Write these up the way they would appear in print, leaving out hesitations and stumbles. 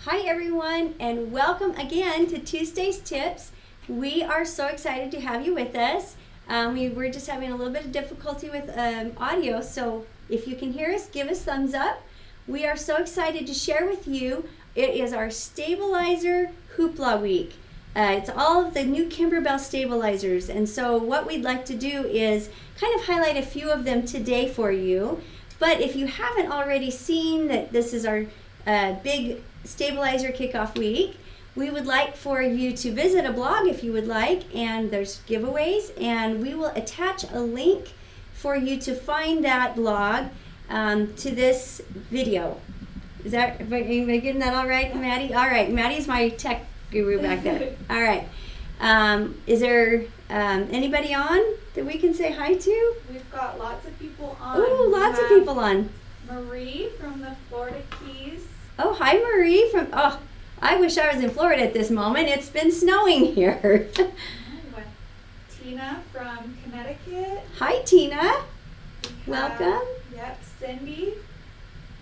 Hi everyone, and welcome again to Tuesday's Tips. We are so excited to have you with us. We were just having a little bit of difficulty with audio, so if you can hear us, give us thumbs up. We are so excited to share with you. It is our stabilizer hoopla week. It's all of the new Kimberbell stabilizers, and so what we'd like to do is kind of highlight a few of them today for you. But if you haven't already seen that this is our big stabilizer kickoff week, we would like for you to visit a blog if you would like, and there's giveaways, and we will attach a link for you to find that blog to this video. Am I getting that all right, Maddie? All right, Maddie's my tech guru back there. All right. Is there anybody on that we can say hi to? We've got lots of people on. Ooh, lots of people on. Marie from the Florida Keys. Oh, hi Marie I wish I was in Florida at this moment. It's been snowing here. Tina from Connecticut. Hi Tina. Welcome. Yep, Cindy.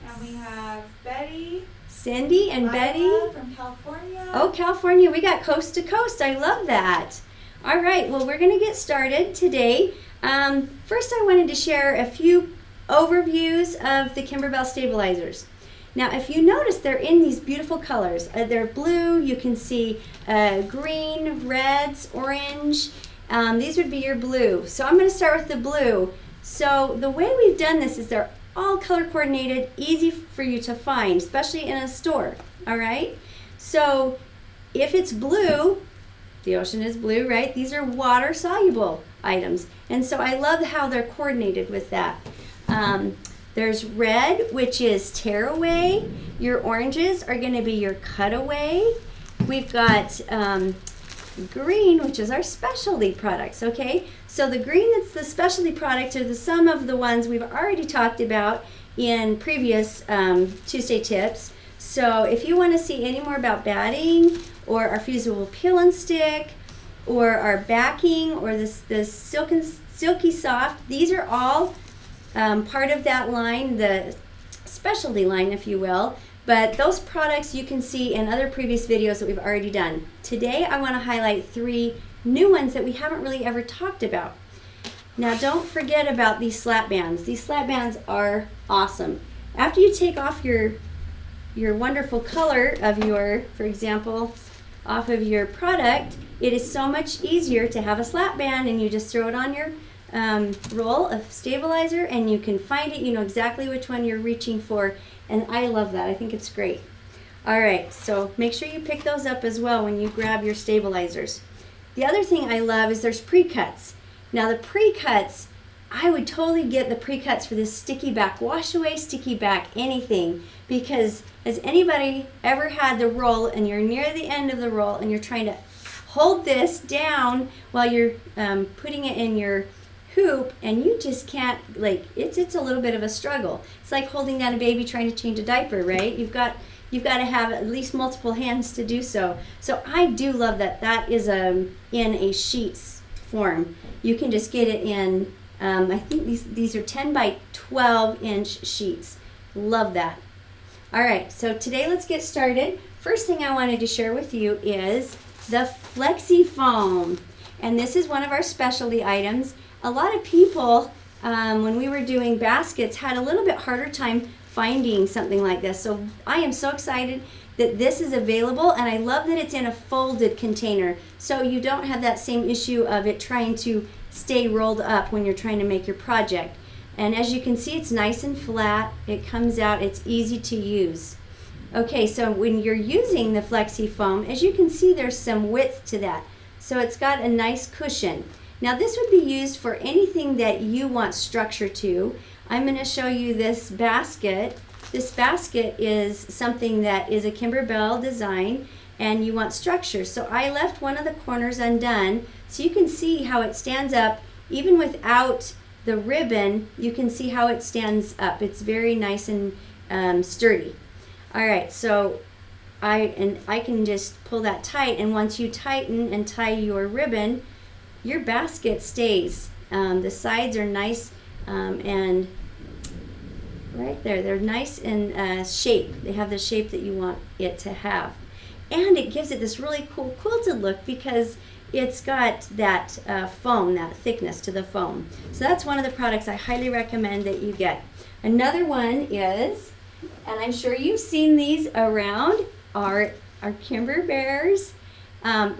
And we have Betty. Cindy and Lila Betty from California. Oh, California. We got coast to coast. I love that. All right, well, we're going to get started today. First, I wanted to share a few overviews of the Kimberbell stabilizers. Now, if you notice, they're in these beautiful colors. They're blue. You can see green, reds, orange. These would be your blue. So I'm going to start with the blue. So the way we've done this is they're all color coordinated, easy for you to find, especially in a store. All right? So if it's blue, the ocean is blue, right? These are water soluble items. And so I love how they're coordinated with that. There's red, which is tearaway. Your oranges are going to be your cutaway. We've got green, which is our specialty products, okay? So the green that's the specialty product are some of the ones we've already talked about in previous Tuesday tips. So if you want to see any more about batting or our fusible peel and stick or our backing or this silky soft, these are all part of that line, the specialty line, if you will. But those products you can see in other previous videos that we've already done. Today I want to highlight 3 new ones that we haven't really ever talked about. Now don't forget about these slat bands. These slat bands are awesome. After you take off your wonderful color of your, for example, off of your product, it is so much easier to have a slat band, and you just throw it on your roll of stabilizer and you can find it. You know exactly which one you're reaching for, and I love that. I think it's great. All right, so make sure you pick those up as well when you grab your stabilizers. The other thing I love is there's pre-cuts. Now the pre-cuts, I would totally get the pre-cuts for this sticky back wash away, sticky back anything, because has anybody ever had the roll and you're near the end of the roll and you're trying to hold this down while you're putting it in your hoop, and you just can't, like, it's a little bit of a struggle. It's like holding down a baby trying to change a diaper, right? You've got to have at least multiple hands to do so. So I do love that is in a sheets form. You can just get it in I think these are 10 by 12 inch sheets. Love that. All right, so today let's get started. First thing I wanted to share with you is the flexi foam, and this is one of our specialty items. A lot of people, when we were doing baskets, had a little bit harder time finding something like this. So I am so excited that this is available, and I love that it's in a folded container. So you don't have that same issue of it trying to stay rolled up when you're trying to make your project. And as you can see, it's nice and flat. It comes out, it's easy to use. Okay, so when you're using the flexi foam, as you can see, there's some width to that. So it's got a nice cushion. Now this would be used for anything that you want structure to. I'm going to show you this basket. This basket is something that is a Kimberbell design, and you want structure. So I left one of the corners undone so you can see how it stands up. Even without the ribbon, you can see how it stands up. It's very nice and sturdy. All right, so I can just pull that tight, and once you tighten and tie your ribbon, your basket stays. The sides are nice and Right there. They're nice in shape. They have the shape that you want it to have. And it gives it this really cool quilted look because it's got that foam, that thickness to the foam. So that's one of the products I highly recommend that you get. Another one is, and I'm sure you've seen these around, are Kimberbells.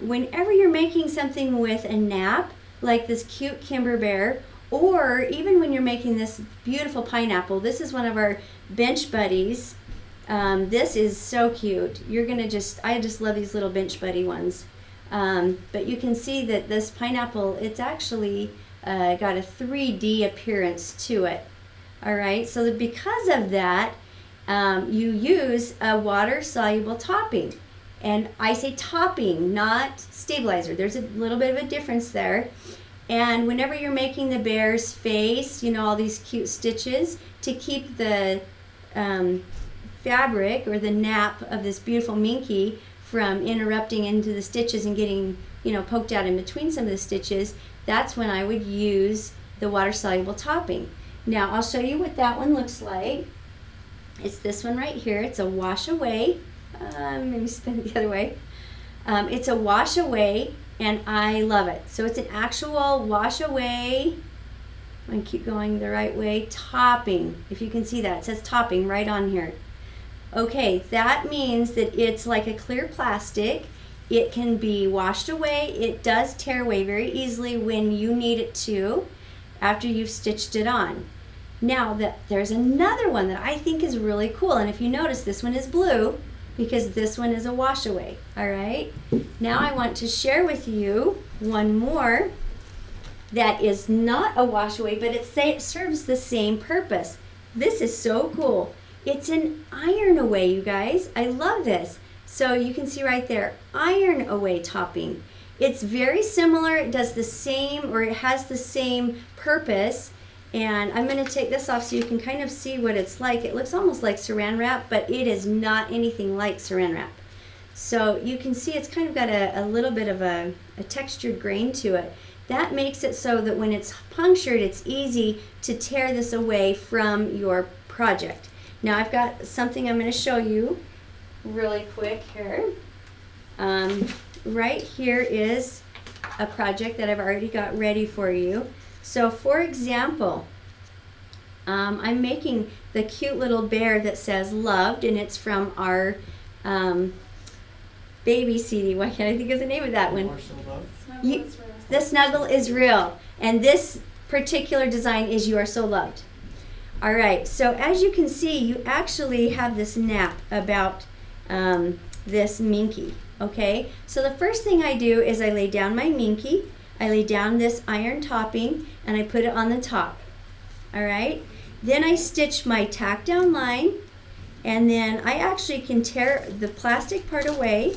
Whenever you're making something with a nap, like this cute Kimberbell, or even when you're making this beautiful pineapple, this is one of our bench buddies. This is so cute. I just love these little bench buddy ones. But you can see that this pineapple, it's actually got a 3D appearance to it. All right, so that because of that, you use a water-soluble topping. And I say topping, not stabilizer. There's a little bit of a difference there. And whenever you're making the bear's face, all these cute stitches, to keep the fabric or the nap of this beautiful minky from interrupting into the stitches and getting, poked out in between some of the stitches, that's when I would use the water-soluble topping. Now, I'll show you what that one looks like. It's this one right here. It's a wash away. Maybe spin it the other way. It's a wash away, and I love it. So it's an actual wash away. I'm going to keep going the right way. Topping. If you can see that, it says topping right on here. Okay, that means that it's like a clear plastic. It can be washed away. It does tear away very easily when you need it to, after you've stitched it on. Now, there's another one that I think is really cool, and if you notice, this one is blue because this one is a wash away. All right, now I want to share with you one more that is not a wash away, but it serves the same purpose. This is so cool. It's an iron away, you guys. I love this. So you can see right there, iron away topping. It's very similar. It does the same, or it has the same purpose. And I'm going to take this off so you can kind of see what it's like. It looks almost like saran wrap, but it is not anything like saran wrap. So you can see it's kind of got a little bit of a textured grain to it. That makes it so that when it's punctured, it's easy to tear this away from your project. Now I've got something I'm going to show you really quick here. Right here is a project that I've already got ready for you. So for example, I'm making the cute little bear that says loved, and it's from our baby CD. Why can't I think of the name of that one? The Snuggle is Real. And this particular design is You Are So Loved. All right, so as you can see, you actually have this nap about this minky, okay? So the first thing I do is I lay down my minky, I lay down this iron topping, and I put it on the top, all right? Then I stitch my tack down line, and then I actually can tear the plastic part away,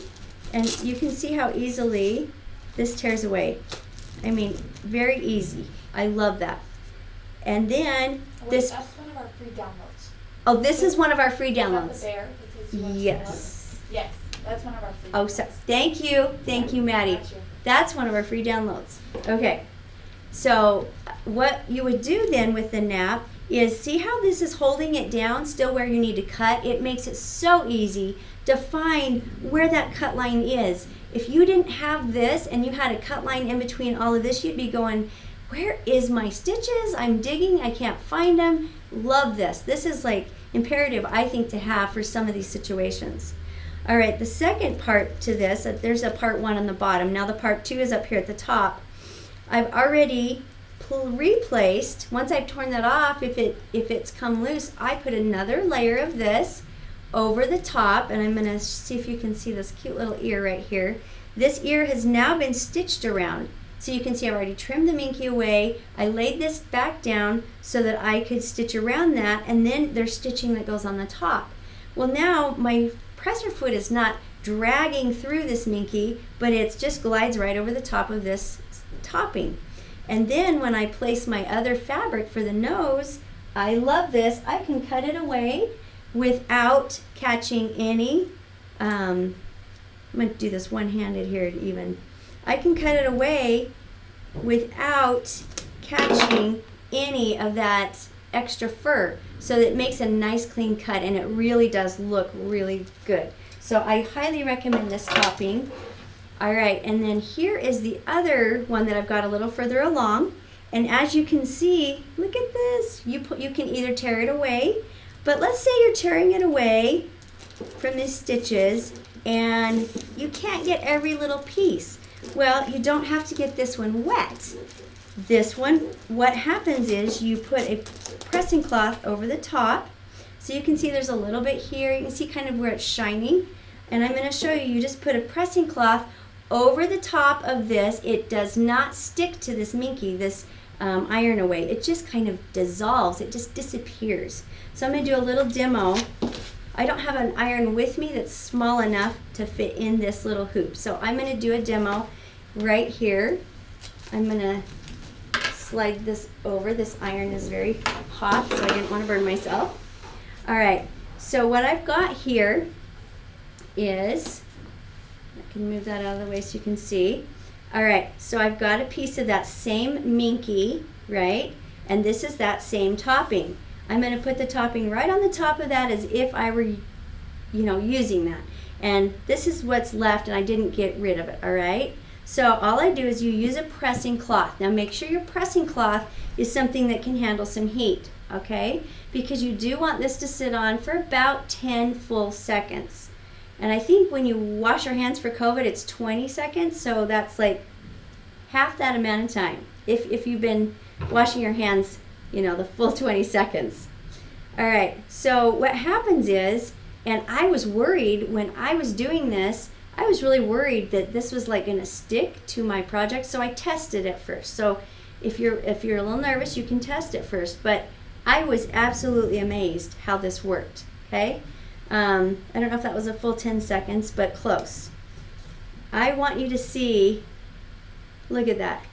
and you can see how easily this tears away. I mean, very easy. I love that. And then this. That's one of our free downloads. Oh, this is one of our free downloads. Is that the bear? Yes. Yes, that's one of our free downloads. Oh, so thank you, Maddie. Gotcha. That's one of our free downloads. Okay. So what you would do then with the nap is see how this is holding it down still where you need to cut. It makes it so easy to find where that cut line is. If you didn't have this and you had a cut line in between all of this, you'd be going, where is my stitches? I'm digging, I can't find them. Love this. This is like imperative, I think, to have for some of these situations. All right, the second part to this, there's a part 1 on the bottom. Now the part 2 is up here at the top. I've already replaced, once I've torn that off, if it's come loose, I put another layer of this over the top, and I'm gonna see if you can see this cute little ear right here. This ear has now been stitched around. So you can see I've already trimmed the minky away. I laid this back down so that I could stitch around that, and then there's stitching that goes on the top. Well, now my presser foot is not dragging through this minky, but it just glides right over the top of this topping. And then when I place my other fabric for the nose, I love this. I can cut it away without catching any, I'm going to do this one-handed here even. I can cut it away without catching any of that extra fur. So it makes a nice clean cut, and it really does look really good. So I highly recommend this topping. All right, and then here is the other one that I've got a little further along. And as you can see, look at this. You can either tear it away, but let's say you're tearing it away from these stitches and you can't get every little piece. Well, you don't have to get this one wet. This one, what happens is you put a pressing cloth over the top. So you can see there's a little bit here. You can see kind of where it's shiny. And I'm going to show you, you just put a pressing cloth over the top of this. It does not stick to this minky, this iron away. It just kind of dissolves. It just disappears. So I'm going to do a little demo. I don't have an iron with me that's small enough to fit in this little hoop. So I'm going to do a demo right here. I'm going to slide this over. This iron is very hot, so I didn't want to burn myself. All right, so what I've got here is, I can move that out of the way so you can see. All right, so I've got a piece of that same minky, right? And this is that same topping. I'm going to put the topping right on the top of that as if I were, using that. And this is what's left, and I didn't get rid of it, all right? So all I do is you use a pressing cloth. Now make sure your pressing cloth is something that can handle some heat, okay? Because you do want this to sit on for about 10 full seconds. And I think when you wash your hands for COVID, it's 20 seconds, so that's like half that amount of time. If you've been washing your hands, the full 20 seconds. All right, so what happens is, and I was worried when I was doing this, I was really worried that this was like gonna stick to my project, so I tested it first. So if you're a little nervous, you can test it first, but I was absolutely amazed how this worked, okay? I don't know if that was a full 10 seconds, but close. I want you to see, look at that.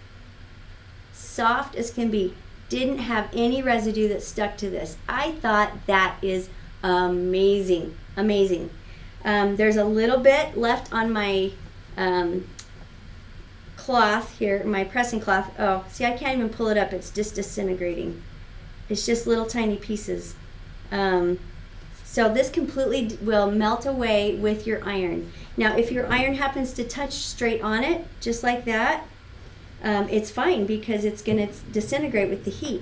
Soft as can be. Didn't have any residue that stuck to this. I thought that is amazing, amazing. There's a little bit left on my cloth here, my pressing cloth. Oh, see, I can't even pull it up. It's just disintegrating. It's just little tiny pieces. So this completely will melt away with your iron. Now, if your iron happens to touch straight on it, just like that, it's fine because it's going to disintegrate with the heat.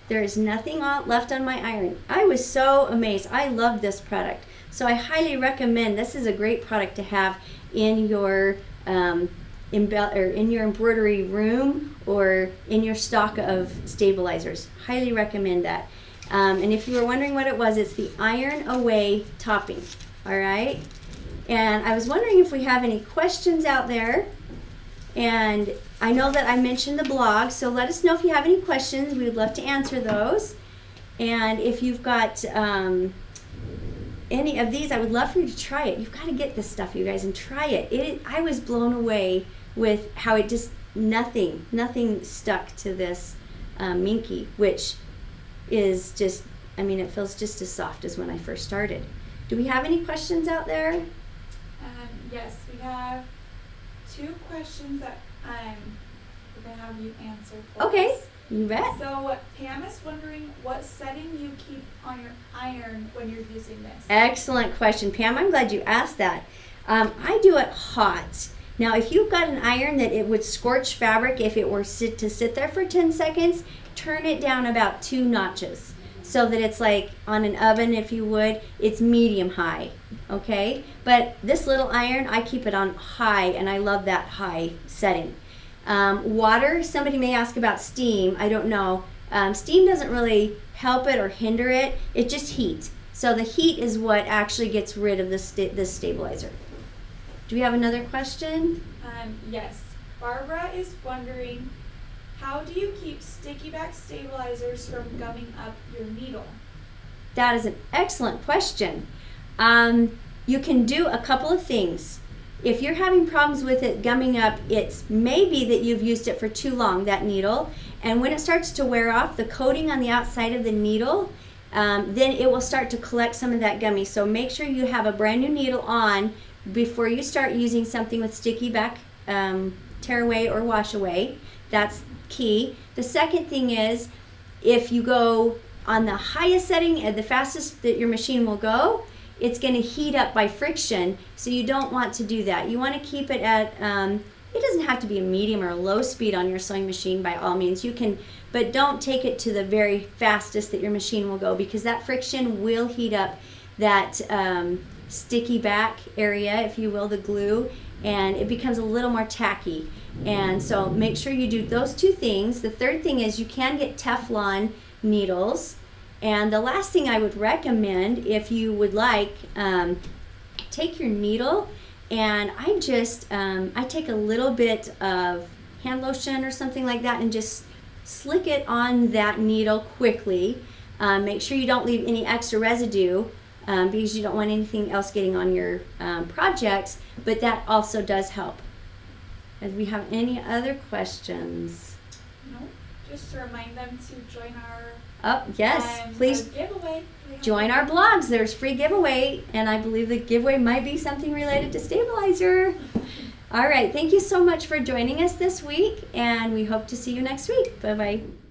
There is nothing left on my iron. I was so amazed. I love this product. So I highly recommend, this is a great product to have in your in your embroidery room or in your stock of stabilizers. Highly recommend that. And if you were wondering what it was, it's the Iron Away topping. All right. And I was wondering if we have any questions out there. And I know that I mentioned the blog, so let us know if you have any questions. We would love to answer those. And if you've got any of these, I would love for you to try it. You've got to get this stuff, you guys, and try it. I was blown away with how it just, nothing stuck to this minky, which is just, it feels just as soft as when I first started. Do we have any questions out there? Yes, we have 2 questions that we're going to have you answer for Okay, us. you bet. So Pam is wondering what setting you keep on your iron when you're using this. Excellent question, Pam. I'm glad you asked that. I do it hot. Now, if you've got an iron that it would scorch fabric if it were to sit there for 10 seconds, turn it down about 2 notches so that it's like on an oven, if you would. It's medium high, okay? But this little iron, I keep it on high, and I love that high setting. Water, somebody may ask about steam. I don't know. Steam doesn't really help it or hinder it. It's just heat. So the heat is what actually gets rid of this stabilizer. Do we have another question? Yes. Barbara is wondering, how do you keep sticky back stabilizers from gumming up your needle? That is an excellent question. You can do a couple of things. If you're having problems with it gumming up, it's maybe that you've used it for too long, that needle, and when it starts to wear off, the coating on the outside of the needle, then it will start to collect some of that gummy. So make sure you have a brand new needle on before you start using something with sticky back tear away or wash away. That's key. The second thing is, if you go on the highest setting and the fastest that your machine will go, it's going to heat up by friction. So you don't want to do that. You want to keep it at, it doesn't have to be a medium or a low speed on your sewing machine by all means. You can, but don't take it to the very fastest that your machine will go, because that friction will heat up that sticky back area, if you will, the glue, and it becomes a little more tacky. And so make sure you do those two things. The third thing is you can get Teflon needles. And the last thing I would recommend, if you would like, take your needle, and I just, I take a little bit of hand lotion or something like that and just slick it on that needle quickly. Make sure you don't leave any extra residue, because you don't want anything else getting on your projects, but that also does help. Do we have any other questions? No, just to remind them to join our yes, please giveaway. join our blogs. There's free giveaway, and I believe the giveaway might be something related to stabilizer. All right, thank you so much for joining us this week, and we hope to see you next week. Bye-bye.